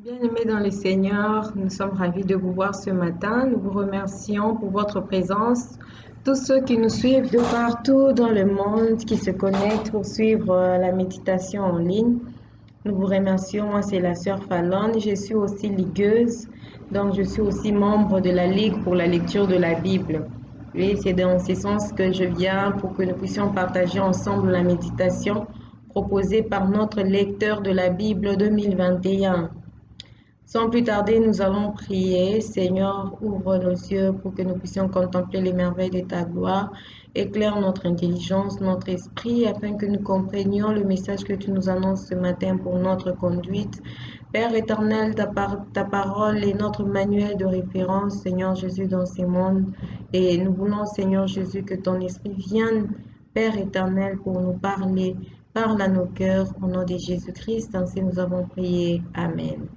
Bien-aimés dans le Seigneur, nous sommes ravis de vous voir ce matin. Nous vous remercions pour votre présence. Tous ceux qui nous suivent de partout dans le monde, qui se connectent pour suivre la méditation en ligne, nous vous remercions. Moi, c'est la sœur Fallon. Je suis aussi ligueuse, donc je suis aussi membre de la Ligue pour la lecture de la Bible. Et c'est dans ce sens que je viens pour que nous puissions partager ensemble la méditation proposée par notre lecteur de la Bible 2021. Sans plus tarder, nous allons prier. Seigneur, ouvre nos yeux pour que nous puissions contempler les merveilles de ta gloire. Éclaire notre intelligence, notre esprit, afin que nous comprenions le message que tu nous annonces ce matin pour notre conduite. Père éternel, ta parole est notre manuel de référence, Seigneur Jésus, dans ce monde. Et nous voulons, Seigneur Jésus, que ton esprit vienne, Père éternel, pour nous parler. Parle à nos cœurs, au nom de Jésus-Christ. Ainsi nous avons prié. Amen.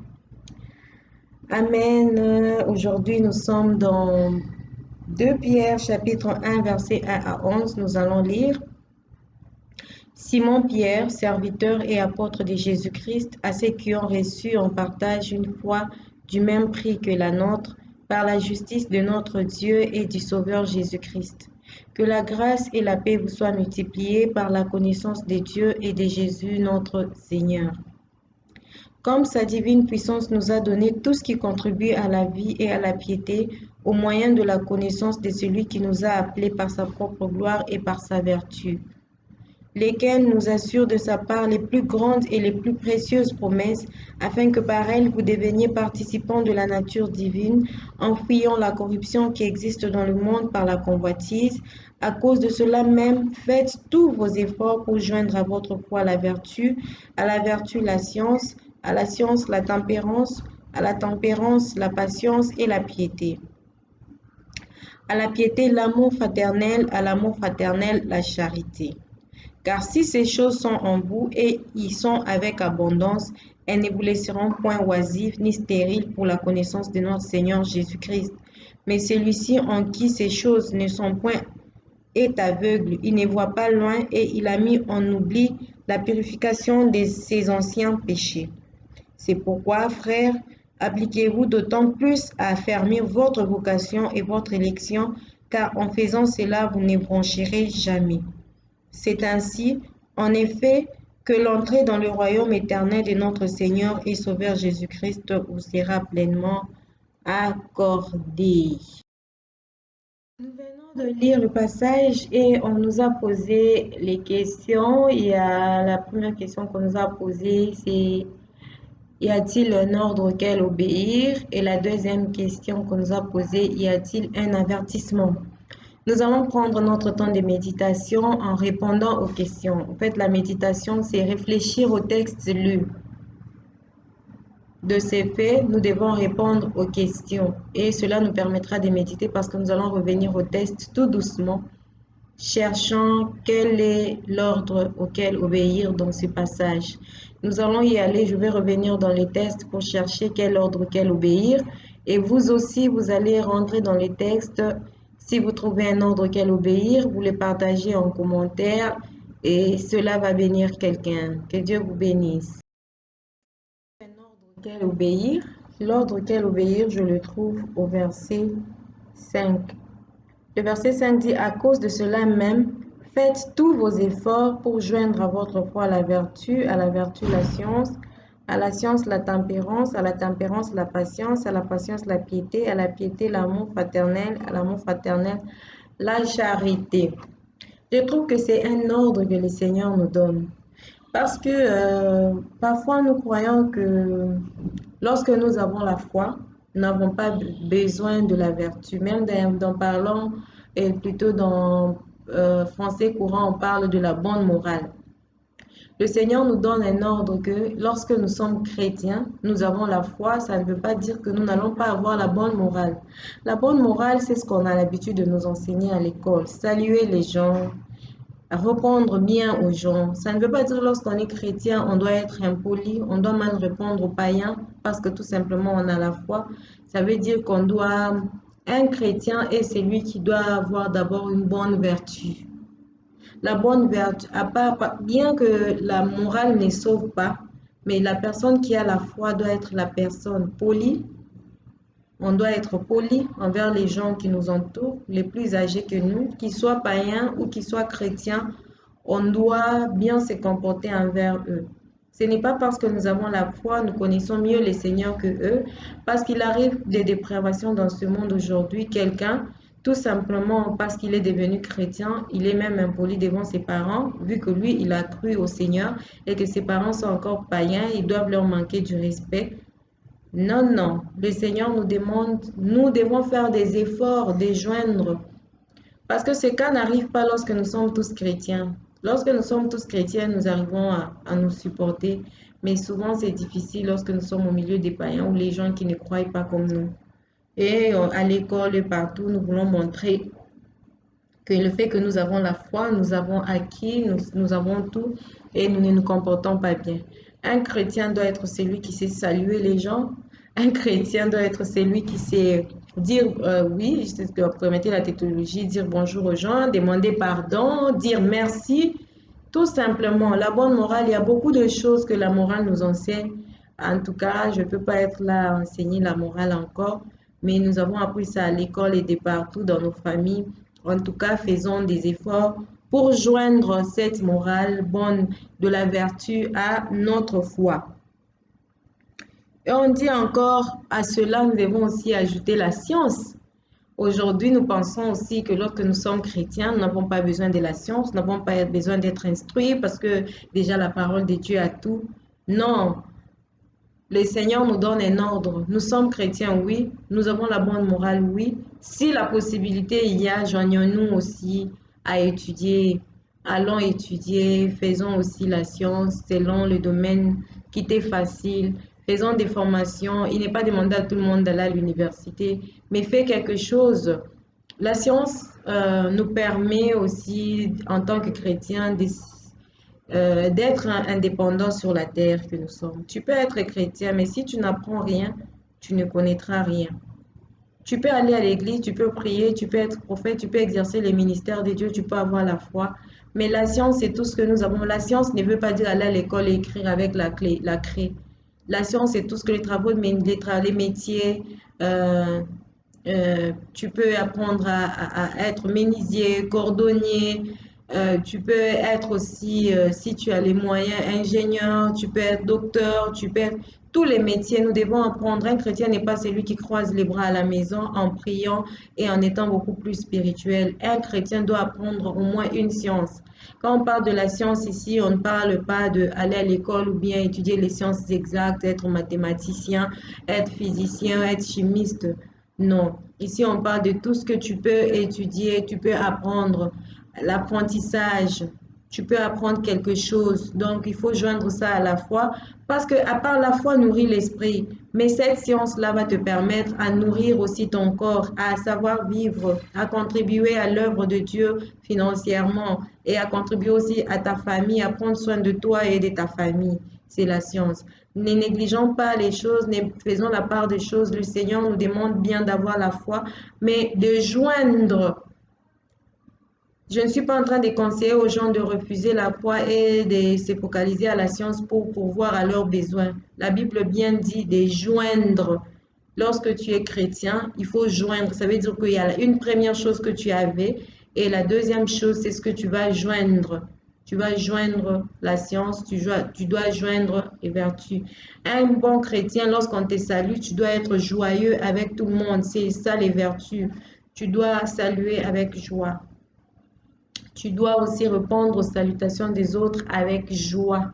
Amen. Aujourd'hui, nous sommes dans 2 Pierre, chapitre 1, verset 1 à 11. Nous allons lire. Simon Pierre, serviteur et apôtre de Jésus-Christ, à ceux qui ont reçu en partage une foi du même prix que la nôtre, par la justice de notre Dieu et du Sauveur Jésus-Christ. Que la grâce et la paix vous soient multipliées par la connaissance de Dieu et de Jésus notre Seigneur. Comme sa divine puissance nous a donné tout ce qui contribue à la vie et à la piété, au moyen de la connaissance de celui qui nous a appelés par sa propre gloire et par sa vertu, lesquels nous assurent de sa part les plus grandes et les plus précieuses promesses, afin que par elles vous deveniez participants de la nature divine, en fuyant la corruption qui existe dans le monde par la convoitise. À cause de cela même, faites tous vos efforts pour joindre à votre foi la vertu, à la vertu la science, à la science la tempérance, à la tempérance la patience et la piété. À la piété l'amour fraternel, à l'amour fraternel la charité. Car si ces choses sont en vous et y sont avec abondance, elles ne vous laisseront point oisifs ni stériles pour la connaissance de notre Seigneur Jésus-Christ. Mais celui-ci en qui ces choses ne sont point est aveugle, il ne voit pas loin et il a mis en oubli la purification de ses anciens péchés. C'est pourquoi, frères, appliquez-vous d'autant plus à affermir votre vocation et votre élection, car en faisant cela, vous ne broncherez jamais. C'est ainsi, en effet, que l'entrée dans le royaume éternel de notre Seigneur et Sauveur Jésus-Christ vous sera pleinement accordée. Nous venons de lire le passage et on nous a posé les questions. Il y a la première question qu'on nous a posée, c'est y a-t-il un ordre auquel obéir? Et la deuxième question qu'on nous a posée, y a-t-il un avertissement? Nous allons prendre notre temps de méditation en répondant aux questions. En fait, la méditation, c'est réfléchir au texte lu. De ces faits, nous devons répondre aux questions et cela nous permettra de méditer parce que nous allons revenir au texte tout doucement, cherchant quel est l'ordre auquel obéir dans ce passage. Nous allons y aller, je vais revenir dans les textes pour chercher quel ordre auquel obéir et vous aussi, vous allez rentrer dans les textes. Si vous trouvez un ordre auquel obéir, vous le partagez en commentaire et cela va bénir quelqu'un. Que Dieu vous bénisse. L'ordre auquel obéir, je le trouve au verset 5. Le verset 5 dit, à cause de cela même, faites tous vos efforts pour joindre à votre foi la vertu la science la tempérance, à la tempérance la patience, à la patience la piété, à la piété l'amour fraternel, à l'amour fraternel la charité. Je trouve que c'est un ordre que le Seigneur nous donne. Parce que parfois nous croyons que lorsque nous avons la foi, nous n'avons pas besoin de la vertu. Même dans parlant, et plutôt dans français courant, on parle de la bonne morale. Le Seigneur nous donne un ordre que lorsque nous sommes chrétiens, nous avons la foi, ça ne veut pas dire que nous n'allons pas avoir la bonne morale. La bonne morale, c'est ce qu'on a l'habitude de nous enseigner à l'école. Saluer les gens, répondre bien aux gens. Ça ne veut pas dire lorsqu'on est chrétien, on doit être impoli, on doit mal répondre aux païens parce que tout simplement on a la foi. Ça veut dire qu'on doit, un chrétien est celui qui doit avoir d'abord une bonne vertu. La bonne vertu, bien que la morale ne sauve pas, Mais la personne qui a la foi doit être la personne polie. On doit être poli envers les gens qui nous entourent, les plus âgés que nous, qu'ils soient païens ou qu'ils soient chrétiens. On doit bien se comporter envers eux. Ce n'est pas parce que nous avons la foi, nous connaissons mieux les seigneurs que eux, parce qu'il arrive des dépravations dans ce monde aujourd'hui. Quelqu'un, tout simplement parce qu'il est devenu chrétien, il est même impoli devant ses parents, vu que lui, il a cru au Seigneur et que ses parents sont encore païens, ils doivent leur manquer du respect. Non, non, le Seigneur nous demande, nous devons faire des efforts de joindre, parce que ce cas n'arrive pas lorsque nous sommes tous chrétiens. Lorsque nous sommes tous chrétiens, nous arrivons à nous supporter, mais souvent c'est difficile lorsque nous sommes au milieu des païens ou les gens qui ne croient pas comme nous. Et à l'école et partout, nous voulons montrer que le fait que nous avons la foi, nous avons acquis, nous avons tout et nous ne nous comportons pas bien. Un chrétien doit être celui qui sait saluer les gens. Un chrétien doit être celui qui sait dire oui, je dois permettre la technologie, dire bonjour aux gens, demander pardon, dire merci. Tout simplement, la bonne morale, il y a beaucoup de choses que la morale nous enseigne. En tout cas, je ne peux pas être là à enseigner la morale encore, mais nous avons appris ça à l'école et de partout dans nos familles. En tout cas, faisons des efforts pour joindre cette morale bonne de la vertu à notre foi. Et on dit encore, à cela, nous devons aussi ajouter la science. Aujourd'hui, nous pensons aussi que lorsque nous sommes chrétiens, nous n'avons pas besoin de la science, nous n'avons pas besoin d'être instruits parce que déjà la parole de Dieu a tout. Non, le Seigneur nous donne un ordre. Nous sommes chrétiens, oui. Nous avons la bonne morale, oui. Si la possibilité il y a, joignons-nous aussi à étudier. Allons étudier, faisons aussi la science selon le domaine qui t'est facile. Faisons des formations. Il n'est pas demandé à tout le monde d'aller à l'université, mais fais quelque chose. La science nous permet aussi, en tant que chrétiens, d'être indépendant sur la terre que nous sommes. Tu peux être chrétien, mais si tu n'apprends rien, tu ne connaîtras rien. Tu peux aller à l'église, tu peux prier, tu peux être prophète, tu peux exercer les ministères de Dieu, tu peux avoir la foi. Mais la science, c'est tout ce que nous avons. La science ne veut pas dire aller à l'école et écrire avec la clé, la craie. La science, c'est tout ce que les travaux, les métiers, tu peux apprendre à être menuisier, cordonnier, tu peux être aussi, si tu as les moyens, ingénieur, tu peux être docteur, tu peux être tous les métiers. Nous devons apprendre. Un chrétien n'est pas celui qui croise les bras à la maison en priant et en étant beaucoup plus spirituel. Un chrétien doit apprendre au moins une science. Quand on parle de la science ici, on ne parle pas d'aller à l'école ou bien étudier les sciences exactes, être mathématicien, être physicien, être chimiste. Non, ici on parle de tout ce que tu peux étudier, tu peux apprendre, l'apprentissage, tu peux apprendre quelque chose. Donc il faut joindre ça à la foi parce que à part la foi nourrit l'esprit, mais cette science-là va te permettre à nourrir aussi ton corps, à savoir vivre, à contribuer à l'œuvre de Dieu financièrement et à contribuer aussi à ta famille, à prendre soin de toi et de ta famille. C'est la science. Ne négligeons pas les choses, faisons la part des choses. Le Seigneur nous demande bien d'avoir la foi, mais de joindre. Je ne suis pas en train de conseiller aux gens de refuser la foi et de se focaliser à la science pour pourvoir à leurs besoins. La Bible bien dit de joindre. Lorsque tu es chrétien, il faut joindre. Ça veut dire qu'il y a une première chose que tu avais et la deuxième chose, c'est ce que tu vas joindre. Tu vas joindre la science, tu dois joindre les vertus. Un bon chrétien, lorsqu'on te salue, tu dois être joyeux avec tout le monde. C'est ça les vertus. Tu dois saluer avec joie. Tu dois aussi répondre aux salutations des autres avec joie.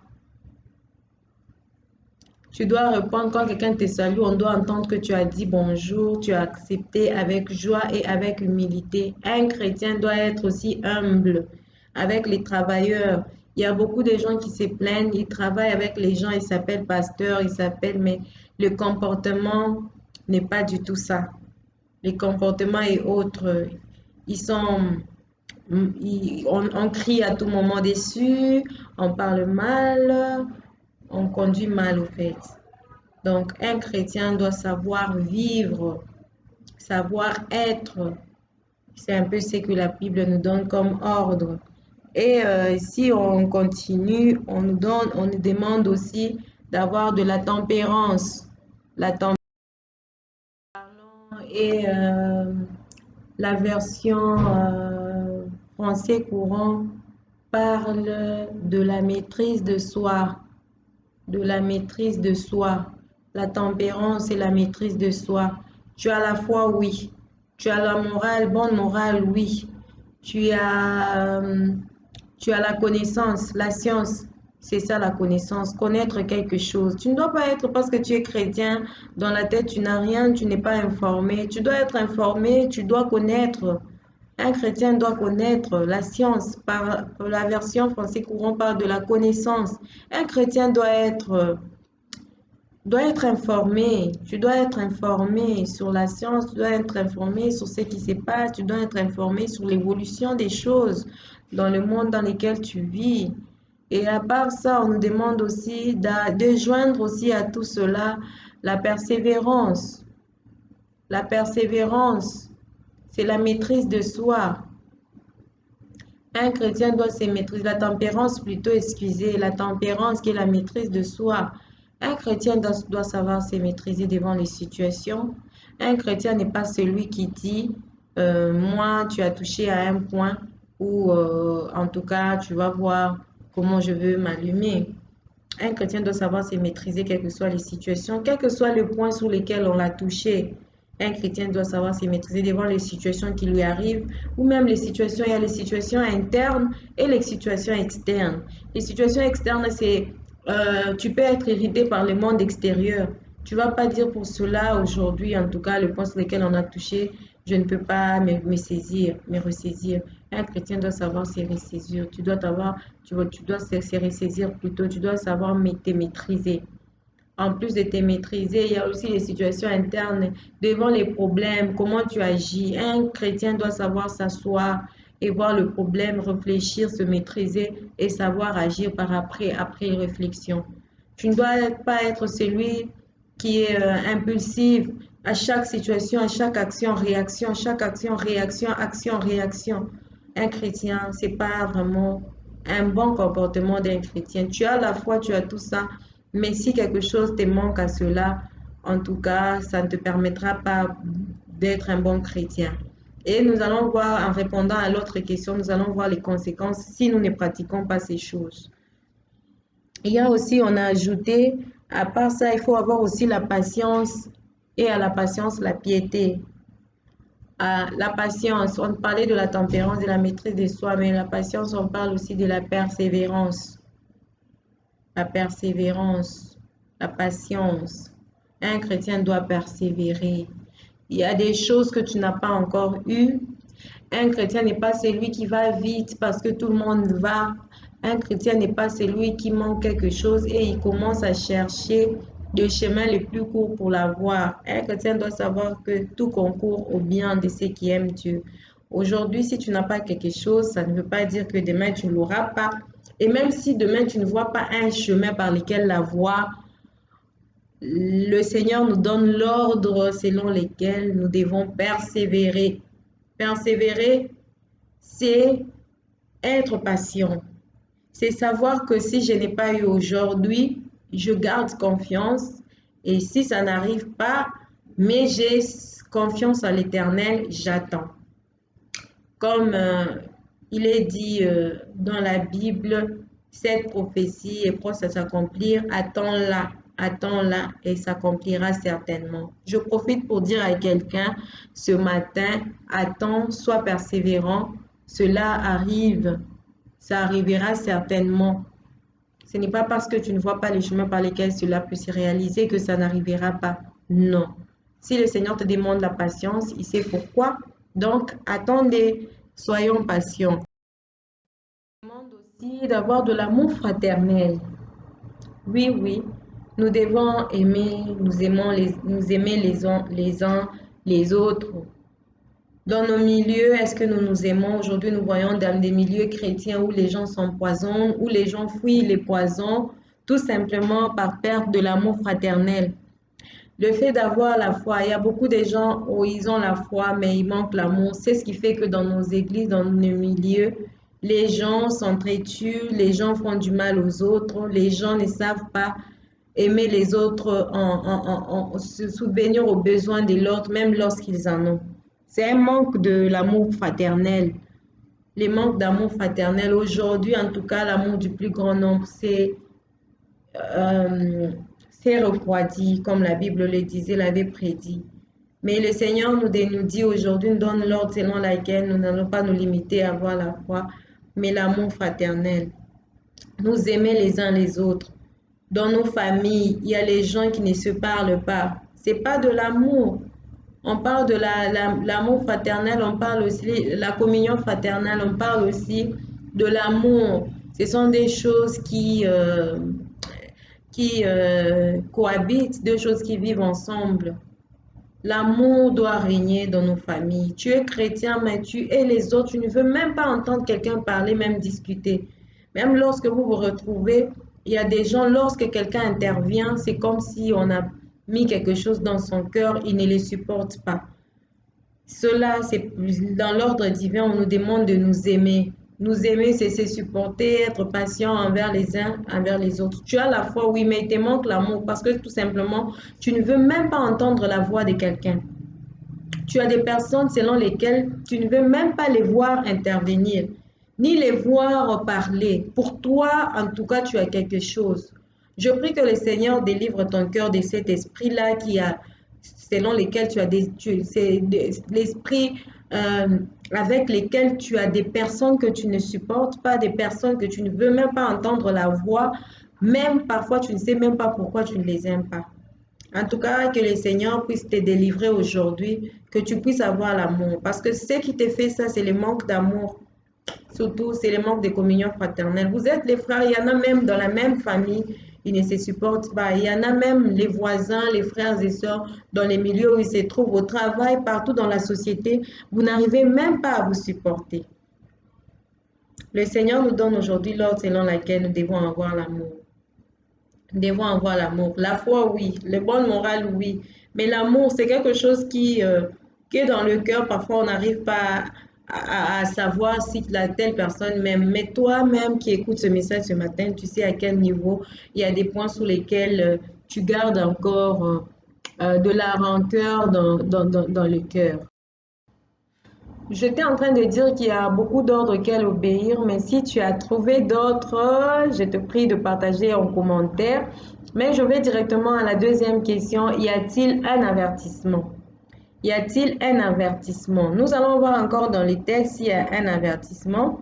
Tu dois répondre quand quelqu'un te salue, on doit entendre que tu as dit bonjour, tu as accepté avec joie et avec humilité. Un chrétien doit être aussi humble avec les travailleurs. Il y a beaucoup de gens qui se plaignent, ils travaillent avec les gens, ils s'appellent pasteurs, ils s'appellent, mais le comportement n'est pas du tout ça. Les comportements et autres, ils sont on crie à tout moment dessus, on parle mal, on conduit mal au fait. Donc, un chrétien doit savoir vivre, savoir être. C'est un peu ce que la Bible nous donne comme ordre. Et si on continue, on nous demande aussi d'avoir de la tempérance. La tempérance est la version français courant parle de la maîtrise de soi, de la maîtrise de soi. La tempérance et la maîtrise de soi. Tu as la foi, oui. Tu as la morale, bonne morale, oui. Tu as, euh, tu as la connaissance, la science. C'est ça la connaissance, connaître quelque chose. Tu ne dois pas être parce que tu es chrétien, dans la tête tu n'as rien, tu n'es pas informé. Tu dois être informé, tu dois connaître. Un chrétien doit connaître la science. Par la version français courant parle de la connaissance. Un chrétien doit être informé. Tu dois être informé sur la science, tu dois être informé sur ce qui se passe, tu dois être informé sur l'évolution des choses dans le monde dans lequel tu vis. Et à part ça, on nous demande aussi de joindre aussi à tout cela la persévérance. La persévérance, c'est la maîtrise de soi. Un chrétien doit se maîtriser, la tempérance plutôt, excusez, la tempérance qui est la maîtrise de soi. Un chrétien doit savoir se maîtriser devant les situations. Un chrétien n'est pas celui qui dit, moi, tu as touché à un point où, en tout cas, tu vas voir comment je veux m'allumer. Un chrétien doit savoir se maîtriser, quelles que soient les situations, quel que soit le point sur lequel on l'a touché. Un chrétien doit savoir se maîtriser devant les situations qui lui arrivent, ou même les situations, il y a les situations internes et les situations externes. Les situations externes, c'est, tu peux être irrité par le monde extérieur. Tu vas pas dire pour cela, aujourd'hui, en tout cas, le point sur lequel on a touché, je ne peux pas me saisir, me ressaisir. Un chrétien doit savoir se ressaisir. Tu dois se ressaisir plutôt. Tu dois savoir te maîtriser. En plus de te maîtriser, il y a aussi les situations internes devant les problèmes, comment tu agis. Un chrétien doit savoir s'asseoir et voir le problème, réfléchir, se maîtriser et savoir agir après réflexion. Tu ne dois pas être celui qui est impulsif à chaque situation, à chaque action, réaction, chaque action, réaction, action, réaction. Un chrétien, c'est pas vraiment un bon comportement d'un chrétien. Tu as la foi, tu as tout ça, mais si quelque chose te manque à cela, en tout cas, ça ne te permettra pas d'être un bon chrétien. Et nous allons voir, en répondant à l'autre question, nous allons voir les conséquences si nous ne pratiquons pas ces choses. Il y a aussi, on a ajouté, à part ça, il faut avoir aussi la patience et à la patience, la piété. À la patience, on parlait de la tempérance, de la maîtrise de soi, mais la patience, on parle aussi de la persévérance. La persévérance, la patience. Un chrétien doit persévérer. Il y a des choses que tu n'as pas encore eues. Un chrétien n'est pas celui qui va vite parce que tout le monde va. Un chrétien n'est pas celui qui manque quelque chose et il commence à chercher le chemin le plus court pour l'avoir. Un chrétien doit savoir que tout concourt au bien de ceux qui aiment Dieu. Aujourd'hui, si tu n'as pas quelque chose, ça ne veut pas dire que demain tu ne l'auras pas. Et même si demain tu ne vois pas un chemin par lequel la voie, le Seigneur nous donne l'ordre selon lequel nous devons persévérer. Persévérer, c'est être patient. C'est savoir que si je n'ai pas eu aujourd'hui, je garde confiance. Et si ça n'arrive pas, mais j'ai confiance en l'Éternel, j'attends. Comme il est dit dans la Bible, cette prophétie est proche à s'accomplir, attends-la, attends-la et s'accomplira certainement. Je profite pour dire à quelqu'un ce matin, attends, sois persévérant, cela arrive, ça arrivera certainement. Ce n'est pas parce que tu ne vois pas les chemins par lesquels cela peut se réaliser que ça n'arrivera pas. Non. Si le Seigneur te demande la patience, il sait pourquoi. Donc, attendez, soyons patients. Il demande aussi d'avoir de l'amour fraternel. Oui, oui, nous devons aimer, nous aimer les uns les autres. Dans nos milieux, est-ce que nous nous aimons? Aujourd'hui, nous voyons dans des milieux chrétiens où les gens s'empoisonnent, où les gens fuient les poisons, tout simplement par perte de l'amour fraternel. Le fait d'avoir la foi, il y a beaucoup de gens où ils ont la foi, mais il manque l'amour. C'est ce qui fait que dans nos églises, dans nos milieux, les gens s'entretuent, les gens font du mal aux autres, les gens ne savent pas aimer les autres, en se subvenir aux besoins de l'autre, même lorsqu'ils en ont. C'est un manque de l'amour fraternel. Les manques d'amour fraternel, aujourd'hui, en tout cas, l'amour du plus grand nombre, euh, c'est refroidi, comme la Bible le disait, l'avait prédit. Mais le Seigneur nous dit aujourd'hui, nous donne l'ordre selon laquelle nous n'allons pas nous limiter à avoir la foi, mais l'amour fraternel. Nous aimer les uns les autres. Dans nos familles, il y a les gens qui ne se parlent pas. C'est pas de l'amour. On parle de l'amour fraternel, on parle aussi de la communion fraternelle, on parle aussi de l'amour. Ce sont des choses qui cohabitent, deux choses qui vivent ensemble. L'amour doit régner dans nos familles. Tu es chrétien, mais tu es les autres. Tu ne veux même pas entendre quelqu'un parler, même discuter. Même lorsque vous vous retrouvez, il y a des gens, lorsque quelqu'un intervient, c'est comme si on a mis quelque chose dans son cœur, il ne les supporte pas. Cela, c'est dans l'ordre divin, on nous demande de nous aimer. Nous aimer, c'est se supporter, être patient envers les uns, envers les autres. Tu as la foi, oui, mais il te manque l'amour parce que tout simplement, tu ne veux même pas entendre la voix de quelqu'un. Tu as des personnes selon lesquelles tu ne veux même pas les voir intervenir, ni les voir parler. Pour toi, en tout cas, tu as quelque chose. Je prie que le Seigneur délivre ton cœur de cet esprit-là qui a, selon lesquels tu as l'esprit avec lesquels tu as des personnes que tu ne supportes pas, des personnes que tu ne veux même pas entendre la voix, même parfois tu ne sais même pas pourquoi tu ne les aimes pas. En tout cas, que le Seigneur puisse te délivrer aujourd'hui, que tu puisses avoir l'amour. Parce que ce qui te fait ça, c'est le manque d'amour. Surtout, c'est le manque de communion fraternelle. Vous êtes les frères, il y en a même dans la même famille, ils ne se supportent pas. Il y en a même les voisins, les frères et sœurs, dans les milieux où ils se trouvent, au travail, partout dans la société. Vous n'arrivez même pas à vous supporter. Le Seigneur nous donne aujourd'hui l'ordre selon laquelle nous devons avoir l'amour. Nous devons avoir l'amour. La foi, oui. Le bon moral, oui. Mais l'amour, c'est quelque chose qui est dans le cœur. Parfois, on n'arrive pas à savoir si la telle personne m'aime. Mais toi-même qui écoutes ce message ce matin, tu sais à quel niveau il y a des points sur lesquels tu gardes encore de la rancœur dans le cœur. J'étais en train de dire qu'il y a beaucoup d'ordres auxquels obéir, mais si tu as trouvé d'autres, je te prie de partager en commentaire. Mais je vais directement à la deuxième question. Y a-t-il un avertissement? Y a-t-il un avertissement? Nous allons voir encore dans les textes s'il y a un avertissement.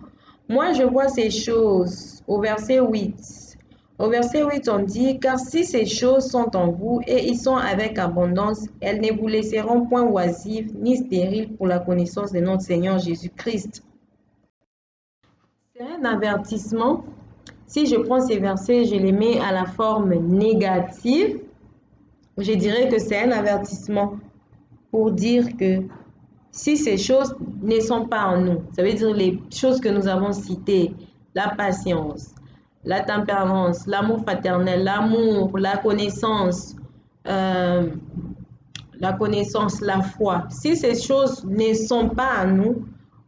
Moi, je vois ces choses au verset 8. Au verset 8, on dit, car si ces choses sont en vous et ils sont avec abondance, elles ne vous laisseront point oisives ni stériles pour la connaissance de notre Seigneur Jésus-Christ. C'est un avertissement. Si je prends ces versets, je les mets à la forme négative, je dirais que c'est un avertissement pour dire que si ces choses ne sont pas en nous, ça veut dire les choses que nous avons citées, la patience, la tempérance, l'amour fraternel, l'amour, euh, la foi. Si ces choses ne sont pas en nous,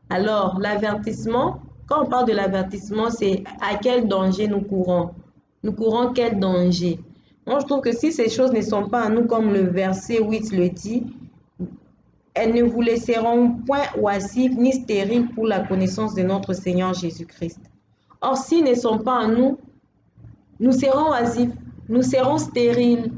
alors l'avertissement, quand on parle de l'avertissement, c'est à quel danger nous courons. Nous courons quel danger? Moi, je trouve que si ces choses ne sont pas en nous, comme le verset 8 le dit, elles ne vous laisseront point oisives ni stériles pour la connaissance de notre Seigneur Jésus-Christ. Or, s'ils ne sont pas en nous, nous serons oisifs, nous serons stériles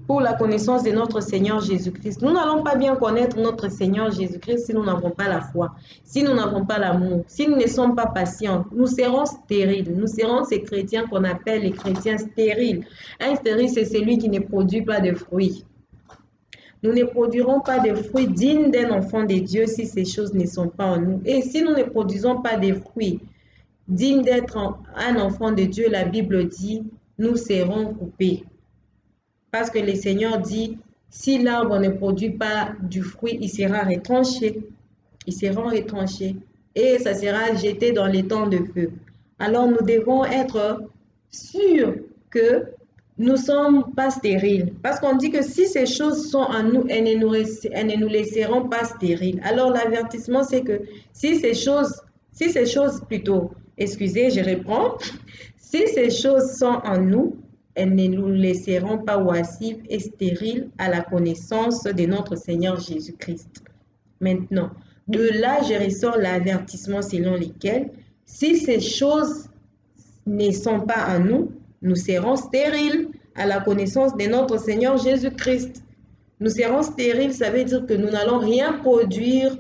pour la connaissance de notre Seigneur Jésus-Christ. Nous n'allons pas bien connaître notre Seigneur Jésus-Christ si nous n'avons pas la foi, si nous n'avons pas l'amour, si nous ne sommes pas patients. Nous serons stériles. Nous serons ces chrétiens qu'on appelle les chrétiens stériles. Un stérile, c'est celui qui ne produit pas de fruits. Nous ne produirons pas de fruits dignes d'un enfant de Dieu si ces choses ne sont pas en nous. Et si nous ne produisons pas de fruits dignes d'être un enfant de Dieu, la Bible dit, nous serons coupés. Parce que le Seigneur dit, si l'arbre ne produit pas du fruit, il sera retranché. Il sera retranché. Et ça sera jeté dans les temps de feu. Alors nous devons être sûrs que nous ne sommes pas stériles. Parce qu'on dit que si ces choses sont en nous, elles ne nous laisseront pas stériles. Alors l'avertissement, c'est que si ces choses plutôt, excusez, je reprends, si ces choses sont en nous, elles ne nous laisseront pas oisives et stériles à la connaissance de notre Seigneur Jésus-Christ. Maintenant, de là, je ressors l'avertissement selon lequel, si ces choses ne sont pas en nous, nous serons stériles à la connaissance de notre Seigneur Jésus-Christ. Nous serons stériles, ça veut dire que nous n'allons rien produire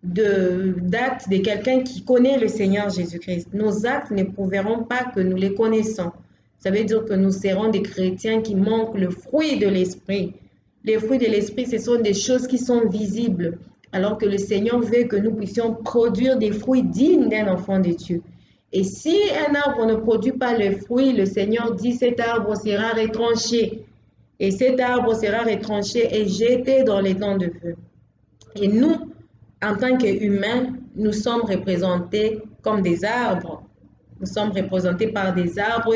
d'actes de quelqu'un qui connaît le Seigneur Jésus-Christ. Nos actes ne prouveront pas que nous les connaissons. Ça veut dire que nous serons des chrétiens qui manquent le fruit de l'esprit. Les fruits de l'esprit, ce sont des choses qui sont visibles, alors que le Seigneur veut que nous puissions produire des fruits dignes d'un enfant de Dieu. Et si un arbre ne produit pas le fruit, le Seigneur dit cet arbre sera retranché. Et cet arbre sera retranché et jeté dans les dents de feu. Et nous, en tant qu'humains, nous sommes représentés comme des arbres. Nous sommes représentés par des arbres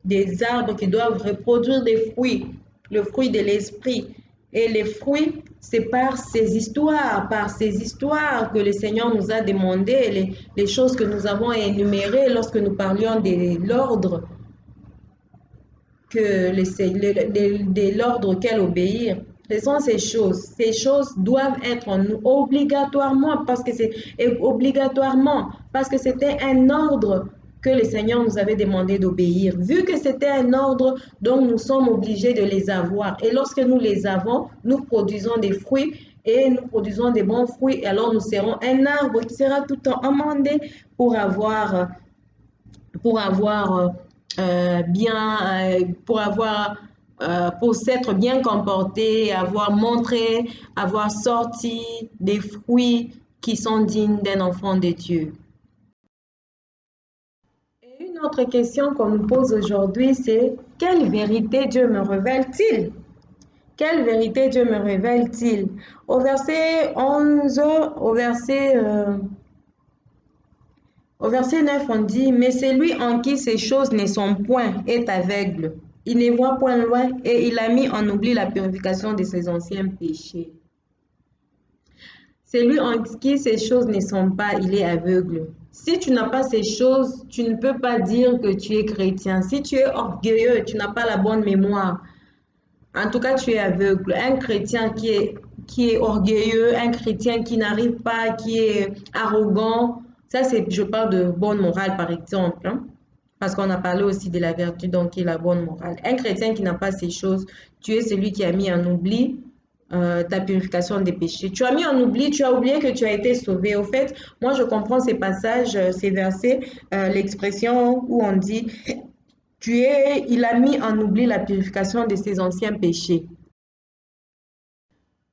des arbres qui doivent reproduire des fruits, le fruit de l'esprit. Et les fruits, c'est par ces histoires que le Seigneur nous a demandé, les choses que nous avons énumérées lorsque nous parlions de l'ordre de l'ordre auquel obéir. Ce sont ces choses. Ces choses doivent être en nous obligatoirement parce que c'était un ordre que le Seigneur nous avait demandé d'obéir. Vu que c'était un ordre, donc nous sommes obligés de les avoir. Et lorsque nous les avons, nous produisons des fruits et nous produisons des bons fruits. Et alors nous serons un arbre qui sera tout le temps amendé pour pour s'être bien comporté, avoir sorti des fruits qui sont dignes d'un enfant de Dieu. Et une autre question qu'on nous pose aujourd'hui, c'est quelle vérité Dieu me révèle-t-il? Quelle vérité Dieu me révèle-t-il? Au verset 11, au verset 9, on dit, mais celui en qui ces choses ne sont point est aveugle. Il ne voit point loin et il a mis en oubli la purification de ses anciens péchés. Celui en qui ces choses ne sont pas, il est aveugle. Si tu n'as pas ces choses, tu ne peux pas dire que tu es chrétien. Si tu es orgueilleux, tu n'as pas la bonne mémoire. En tout cas, tu es aveugle. Un chrétien qui est orgueilleux, un chrétien qui n'arrive pas, qui est arrogant, ça, je parle de bonne morale, par exemple, hein, parce qu'on a parlé aussi de la vertu, donc qui est la bonne morale. Un chrétien qui n'a pas ces choses, tu es celui qui a mis en oubli ta purification des péchés. Tu as mis en oubli, tu as oublié que tu as été sauvé. Au fait, moi, je comprends ces passages, ces versets, l'expression où on dit, il a mis en oubli la purification de ses anciens péchés.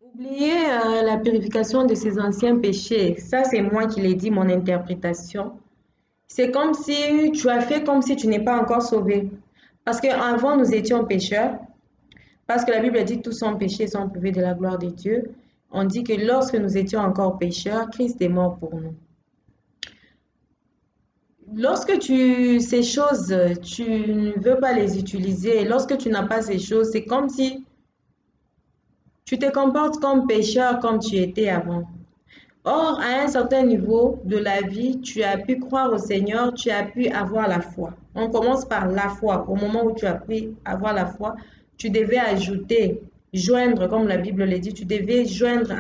Oublier la purification de ses anciens péchés, ça c'est moi qui l'ai dit, mon interprétation. C'est comme si tu as fait comme si tu n'es pas encore sauvé. Parce qu'avant nous étions pécheurs, parce que la Bible dit tous sont péchés, sont privés de la gloire de Dieu. On dit que lorsque nous étions encore pécheurs, Christ est mort pour nous. Lorsque ces choses, tu ne veux pas les utiliser, lorsque tu n'as pas ces choses, c'est comme si tu te comportes comme pécheur comme tu étais avant. Or, à un certain niveau de la vie, tu as pu croire au Seigneur, tu as pu avoir la foi. On commence par la foi. Au moment où tu as pu avoir la foi, tu devais ajouter, joindre, comme la Bible le dit, tu devais joindre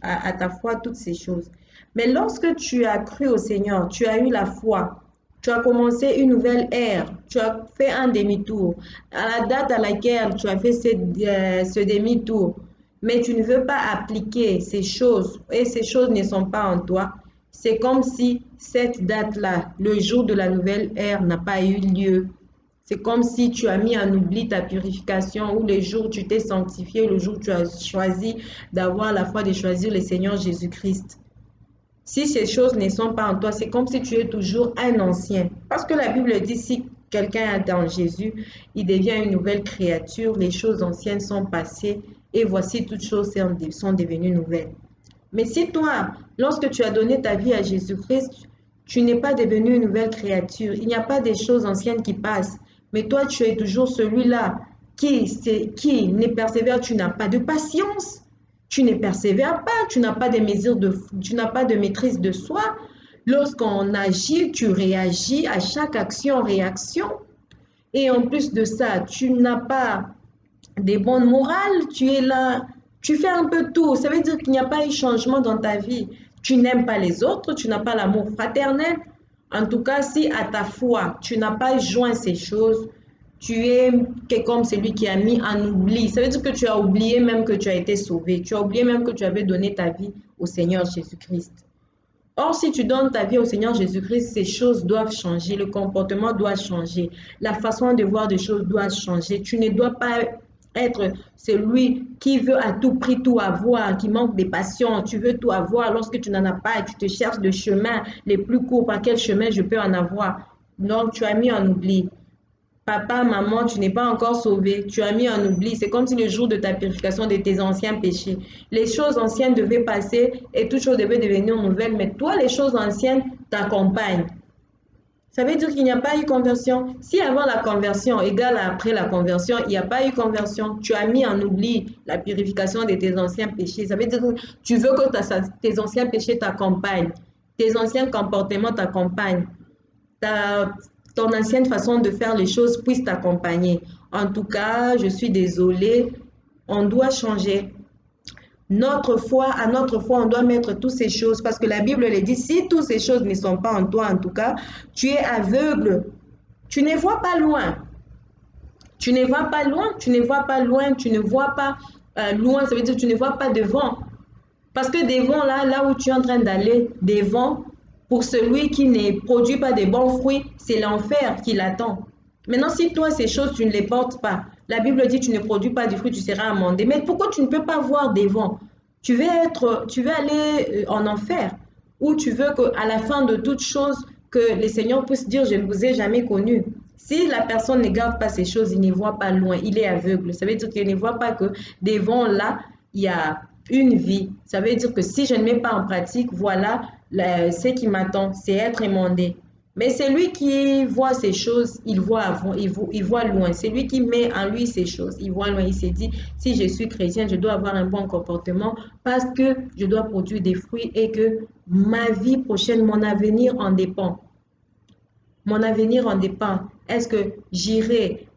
à ta foi toutes ces choses. Mais lorsque tu as cru au Seigneur, tu as eu la foi, tu as commencé une nouvelle ère, tu as fait un demi-tour. À la date à laquelle tu as fait ce demi-tour, mais tu ne veux pas appliquer ces choses et ces choses ne sont pas en toi, c'est comme si cette date-là, le jour de la nouvelle ère, n'a pas eu lieu. C'est comme si tu as mis en oubli ta purification ou le jour où tu t'es sanctifié, le jour où tu as choisi d'avoir la foi de choisir le Seigneur Jésus-Christ. Si ces choses ne sont pas en toi, c'est comme si tu es toujours un ancien. Parce que la Bible dit, si quelqu'un est dans Jésus, il devient une nouvelle créature, les choses anciennes sont passées et voici toutes choses sont devenues nouvelles. Mais si toi, lorsque tu as donné ta vie à Jésus-Christ, tu n'es pas devenu une nouvelle créature, il n'y a pas des choses anciennes qui passent, mais toi tu es toujours celui-là qui ne persévère, tu n'as pas de patience. Tu ne persévères pas, tu n'as pas de maîtrise de soi, lorsqu'on agit, tu réagis à chaque action-réaction. Et en plus de ça, tu n'as pas des bonnes morales, tu es là, tu fais un peu tout. Ça veut dire qu'il n'y a pas eu changement dans ta vie. Tu n'aimes pas les autres, tu n'as pas l'amour fraternel. En tout cas, si à ta foi, tu n'as pas joint ces choses, tu es comme celui qui a mis en oubli. Ça veut dire que tu as oublié même que tu as été sauvé. Tu as oublié même que tu avais donné ta vie au Seigneur Jésus-Christ. Or, si tu donnes ta vie au Seigneur Jésus-Christ, ces choses doivent changer, le comportement doit changer, la façon de voir des choses doit changer. Tu ne dois pas être celui qui veut à tout prix tout avoir, qui manque de passion. Tu veux tout avoir lorsque tu n'en as pas et tu te cherches le chemin les plus courts. Par quel chemin je peux en avoir? Donc, tu as mis en oubli. Papa, maman, tu n'es pas encore sauvé. Tu as mis en oubli. C'est comme si le jour de ta purification de tes anciens péchés. Les choses anciennes devaient passer et toute chose devait devenir nouvelle. Mais toi, les choses anciennes t'accompagnent. Ça veut dire qu'il n'y a pas eu conversion. Si avant la conversion égale après la conversion, il n'y a pas eu conversion, tu as mis en oubli la purification de tes anciens péchés. Ça veut dire que tu veux que tes anciens péchés t'accompagnent. Tes anciens comportements t'accompagnent. Ton ancienne façon de faire les choses puisse t'accompagner. En tout cas, je suis désolée, on doit changer. À notre foi, on doit mettre toutes ces choses parce que la Bible le dit, si toutes ces choses ne sont pas en toi, en tout cas, tu es aveugle. Tu ne vois pas loin. Tu ne vois pas loin, tu ne vois pas loin, tu ne vois pas loin, ça veut dire que tu ne vois pas devant. Parce que devant, là où tu es en train d'aller, devant, pour celui qui ne produit pas de bons fruits, c'est l'enfer qui l'attend. Maintenant, si toi, ces choses, tu ne les portes pas, la Bible dit tu ne produis pas du fruit, tu seras amendé. Mais pourquoi tu ne peux pas voir devant? Tu veux aller en enfer, ou tu veux qu'à la fin de toute chose, que les seigneurs puissent dire, je ne vous ai jamais connu. Si la personne ne garde pas ces choses, il ne voit pas loin, il est aveugle. Ça veut dire qu'il ne voit pas que devant là, il y a une vie. Ça veut dire que si je ne mets pas en pratique, voilà ce qui m'attend, c'est être émondé. Mais c'est lui qui voit ces choses, il voit avant, il voit loin. C'est lui qui met en lui ces choses, il voit loin. Il s'est dit, si je suis chrétien, je dois avoir un bon comportement parce que je dois produire des fruits et que ma vie prochaine, mon avenir en dépend. Mon avenir en dépend. Est-ce que j'irai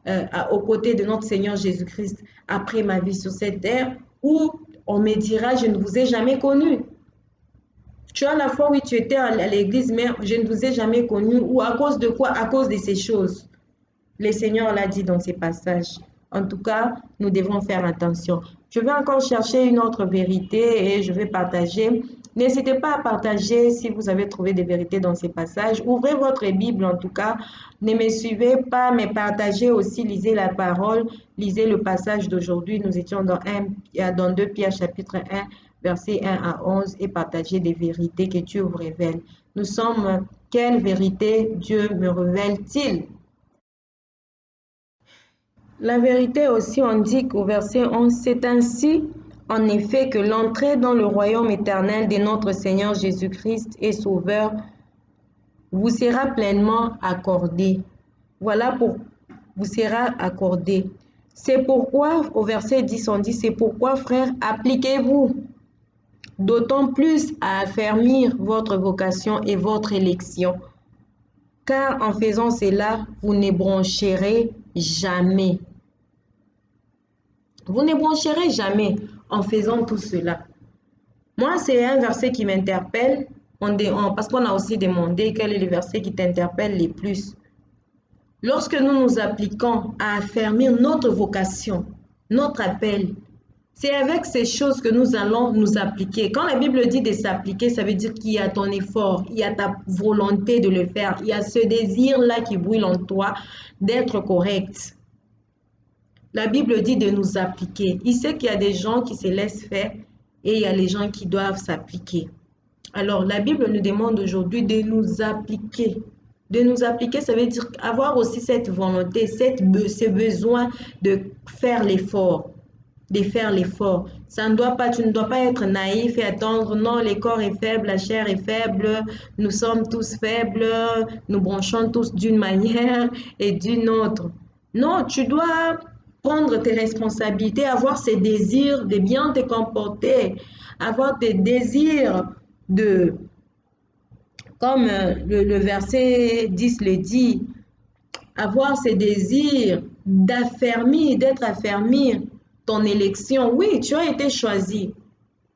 aux côtés de notre Seigneur Jésus-Christ après ma vie sur cette terre ou on me dira, je ne vous ai jamais connu. Tu as la foi, oui, tu étais à l'église, mais je ne vous ai jamais connu. Ou à cause de quoi? À cause de ces choses. Le Seigneur l'a dit dans ces passages. En tout cas, nous devons faire attention. Je vais encore chercher une autre vérité et je vais partager. N'hésitez pas à partager si vous avez trouvé des vérités dans ces passages. Ouvrez votre Bible en tout cas. Ne me suivez pas, mais partagez aussi, lisez la parole, lisez le passage d'aujourd'hui. Nous étions dans 2 Pierre chapitre 1, versets 1 à 11 et partagez des vérités que Dieu vous révèle. Nous sommes, quelle vérité Dieu me révèle-t-il? La vérité aussi, on dit qu'au verset 11, c'est ainsi en effet que l'entrée dans le royaume éternel de notre Seigneur Jésus-Christ et Sauveur vous sera pleinement accordée. Voilà pour vous sera accordé. C'est pourquoi, au verset 10, on dit, c'est pourquoi, frères, appliquez-vous d'autant plus à affermir votre vocation et votre élection, car en faisant cela, vous ne broncherez jamais. Vous ne broncherez jamais en faisant tout cela. Moi, c'est un verset qui m'interpelle, parce qu'on a aussi demandé quel est le verset qui t'interpelle le plus. Lorsque nous nous appliquons à affermir notre vocation, notre appel, c'est avec ces choses que nous allons nous appliquer. Quand la Bible dit de s'appliquer, ça veut dire qu'il y a ton effort, il y a ta volonté de le faire, il y a ce désir-là qui brûle en toi d'être correct. La Bible dit de nous appliquer. Il sait qu'il y a des gens qui se laissent faire et il y a les gens qui doivent s'appliquer. Alors, la Bible nous demande aujourd'hui de nous appliquer. De nous appliquer, ça veut dire avoir aussi cette volonté, ce besoin de faire l'effort. De faire l'effort. Tu ne dois pas être naïf et attendre, non, le corps est faible, la chair est faible, nous sommes tous faibles, nous bronchons tous d'une manière et d'une autre. Non, tu dois prendre tes responsabilités, avoir ces désirs de bien te comporter, avoir des désirs de Comme le verset 10 le dit, avoir ce désir d'affermir, d'être affermir ton élection. Oui, tu as été choisi.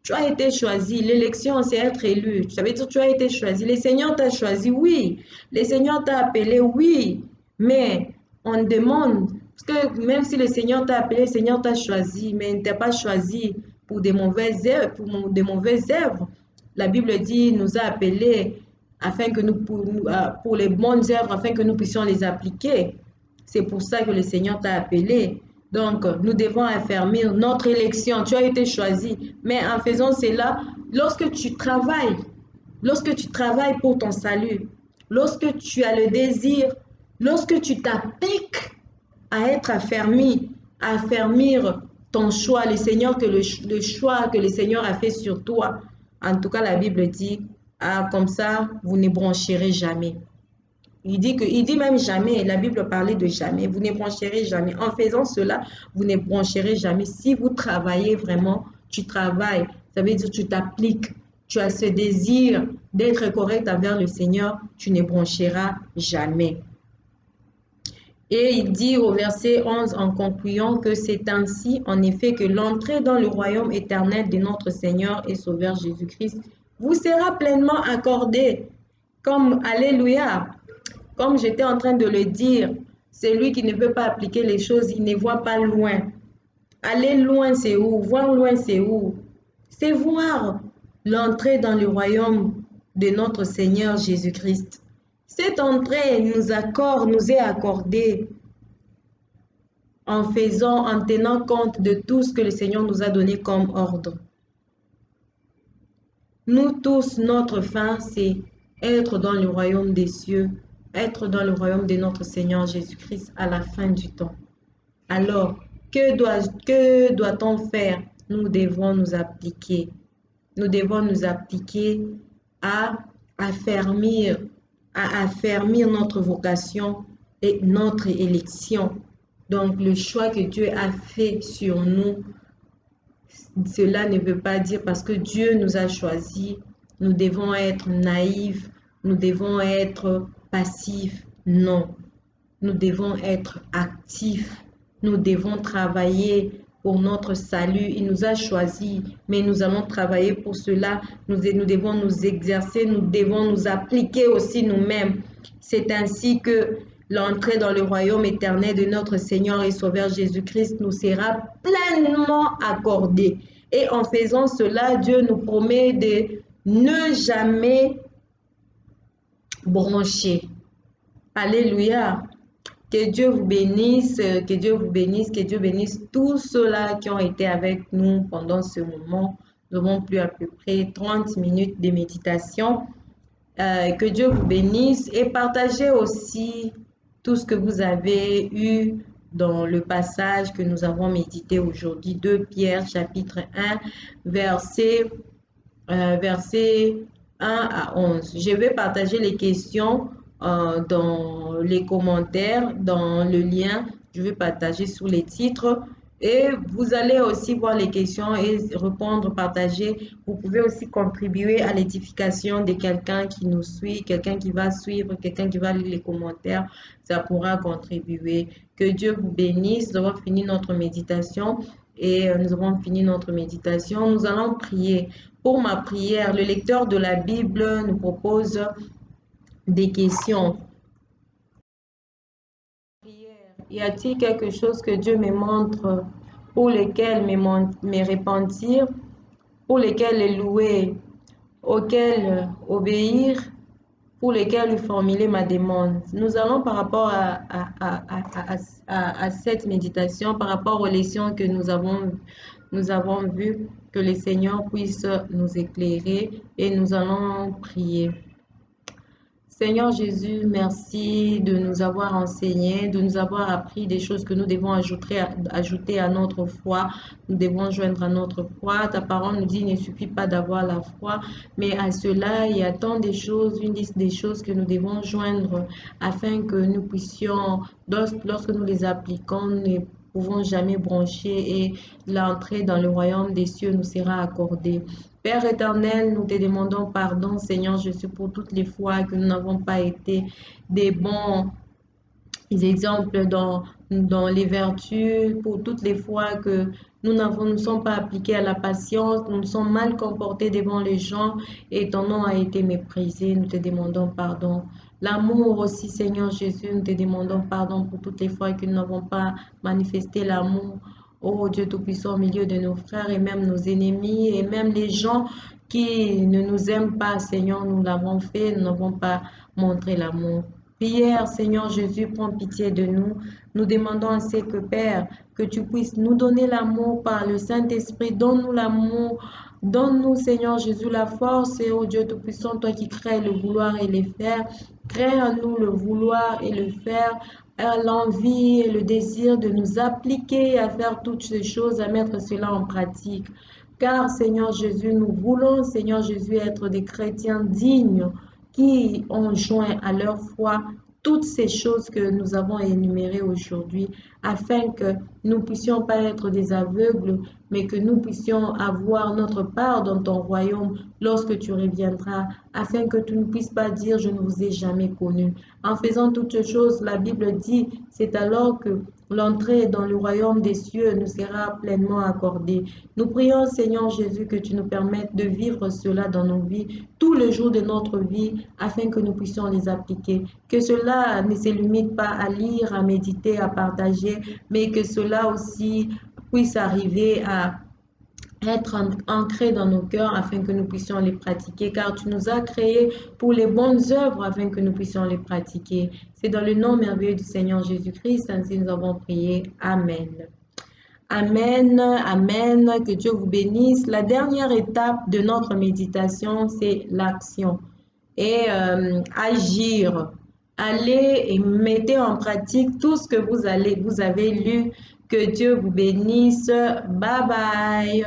Tu as été choisi. L'élection, c'est être élu. Ça veut dire que tu as été choisi. Le Seigneur t'a choisi, oui. Le Seigneur t'a appelé, oui. Mais on demande, parce que même si le Seigneur t'a appelé, le Seigneur t'a choisi, mais il ne t'a pas choisi pour des mauvaises œuvres, La Bible dit, il nous a appelés afin que pour les bonnes œuvres, afin que nous puissions les appliquer. C'est pour ça que le Seigneur t'a appelé. Donc, nous devons affermir notre élection. Tu as été choisi. Mais en faisant cela, lorsque tu travailles pour ton salut, lorsque tu as le désir, lorsque tu t'appliques à être affermi, à affermir ton choix, le choix que le Seigneur a fait sur toi. En tout cas, la Bible dit, ah, comme ça, vous ne broncherez jamais. Il dit même jamais, la Bible parlait de jamais, vous ne broncherez jamais. En faisant cela, vous ne broncherez jamais. Si vous travaillez vraiment, tu travailles, ça veut dire que tu t'appliques, tu as ce désir d'être correct envers le Seigneur, tu ne broncheras jamais. Et il dit au verset 11 en concluant que c'est ainsi, en effet, que l'entrée dans le royaume éternel de notre Seigneur et Sauveur Jésus-Christ vous sera pleinement accordée. Comme, alléluia, comme j'étais en train de le dire, celui qui ne veut pas appliquer les choses, il ne voit pas loin. Aller loin, c'est où? Voir loin, c'est où? C'est voir l'entrée dans le royaume de notre Seigneur Jésus-Christ. Cette entrée nous est accordée en tenant compte de tout ce que le Seigneur nous a donné comme ordre. Nous tous, notre fin, c'est être dans le royaume des cieux, être dans le royaume de notre Seigneur Jésus-Christ à la fin du temps. Alors, que doit-on faire? Nous devons nous appliquer. Nous devons nous appliquer à affermir notre vocation et notre élection. Donc, le choix que Dieu a fait sur nous, cela ne veut pas dire parce que Dieu nous a choisis, nous devons être naïfs, nous devons être passifs. Non, nous devons être actifs, nous devons travailler pour notre salut. Il nous a choisis, mais nous allons travailler pour cela. Nous devons nous exercer, nous devons nous appliquer aussi nous-mêmes. C'est ainsi que l'entrée dans le royaume éternel de notre Seigneur et Sauveur Jésus-Christ nous sera pleinement accordée. Et en faisant cela, Dieu nous promet de ne jamais broncher. Alléluia. Que Dieu vous bénisse, que Dieu vous bénisse, que Dieu bénisse tous ceux-là qui ont été avec nous pendant ce moment. Nous avons plus à peu près 30 minutes de méditation. Que Dieu vous bénisse et partagez aussi tout ce que vous avez eu dans le passage que nous avons médité aujourd'hui, 2 Pierre chapitre 1, verset 1 à 11. Je vais partager les questions dans les commentaires, dans le lien. Je vais partager sous les titres. Et vous allez aussi voir les questions et répondre, partager. Vous pouvez aussi contribuer à l'édification de quelqu'un qui nous suit, quelqu'un qui va suivre, quelqu'un qui va lire les commentaires. Ça pourra contribuer. Que Dieu vous bénisse. Nous avons fini notre méditation. Et nous avons fini notre méditation. Nous allons prier. Pour ma prière, le lecteur de la Bible nous propose des questions. Y a-t-il quelque chose que Dieu me montre pour lequel me repentir, pour lequel le louer, auquel obéir, pour lequel lui formuler ma demande? Nous allons par rapport à cette méditation, par rapport aux leçons que nous avons vues, que le Seigneur puisse nous éclairer et nous allons prier. Seigneur Jésus, merci de nous avoir enseigné, de nous avoir appris des choses que nous devons ajouter à notre foi. Nous devons joindre à notre foi. Ta parole nous dit qu'il ne suffit pas d'avoir la foi, mais à cela, il y a tant de choses, une liste des choses que nous devons joindre afin que nous puissions, lorsque nous les appliquons, pouvons jamais broncher et l'entrée dans le royaume des cieux nous sera accordée. Père éternel, nous te demandons pardon, Seigneur Jésus, pour toutes les fois que nous n'avons pas été des bons exemples dans les vertus, pour toutes les fois que nous ne sommes pas appliqués à la patience, nous nous sommes mal comportés devant les gens et ton nom a été méprisé. Nous te demandons pardon. L'amour aussi, Seigneur Jésus, nous te demandons pardon pour toutes les fois que nous n'avons pas manifesté l'amour. Oh Dieu Tout-Puissant, au milieu de nos frères et même nos ennemis et même les gens qui ne nous aiment pas, Seigneur, nous l'avons fait, nous n'avons pas montré l'amour. Prière, Seigneur Jésus, prends pitié de nous. Nous demandons ainsi que, Père, que tu puisses nous donner l'amour par le Saint-Esprit. Donne-nous l'amour. Donne-nous, Seigneur Jésus, la force et, oh Dieu Tout-Puissant, toi qui crées le vouloir et le faire. Crée en nous le vouloir et le faire, l'envie et le désir de nous appliquer à faire toutes ces choses, à mettre cela en pratique. Car, Seigneur Jésus, nous voulons, Seigneur Jésus, être des chrétiens dignes qui ont joint à leur foi toutes ces choses que nous avons énumérées aujourd'hui, afin que nous puissions pas être des aveugles, mais que nous puissions avoir notre part dans ton royaume lorsque tu reviendras, afin que tu ne puisses pas dire je ne vous ai jamais connu. En faisant toutes ces choses, la Bible dit, c'est alors que l'entrée dans le royaume des cieux nous sera pleinement accordée. Nous prions, Seigneur Jésus, que tu nous permettes de vivre cela dans nos vies, tous les jours de notre vie, afin que nous puissions les appliquer. Que cela ne se limite pas à lire, à méditer, à partager, mais que cela aussi puisse arriver à être ancré dans nos cœurs afin que nous puissions les pratiquer, car tu nous as créés pour les bonnes œuvres afin que nous puissions les pratiquer. C'est dans le nom merveilleux du Seigneur Jésus-Christ, ainsi nous avons prié. Amen. Amen, amen, que Dieu vous bénisse. La dernière étape de notre méditation, c'est l'action et agir. Allez et mettez en pratique tout ce que vous avez lu. Que Dieu vous bénisse. Bye bye.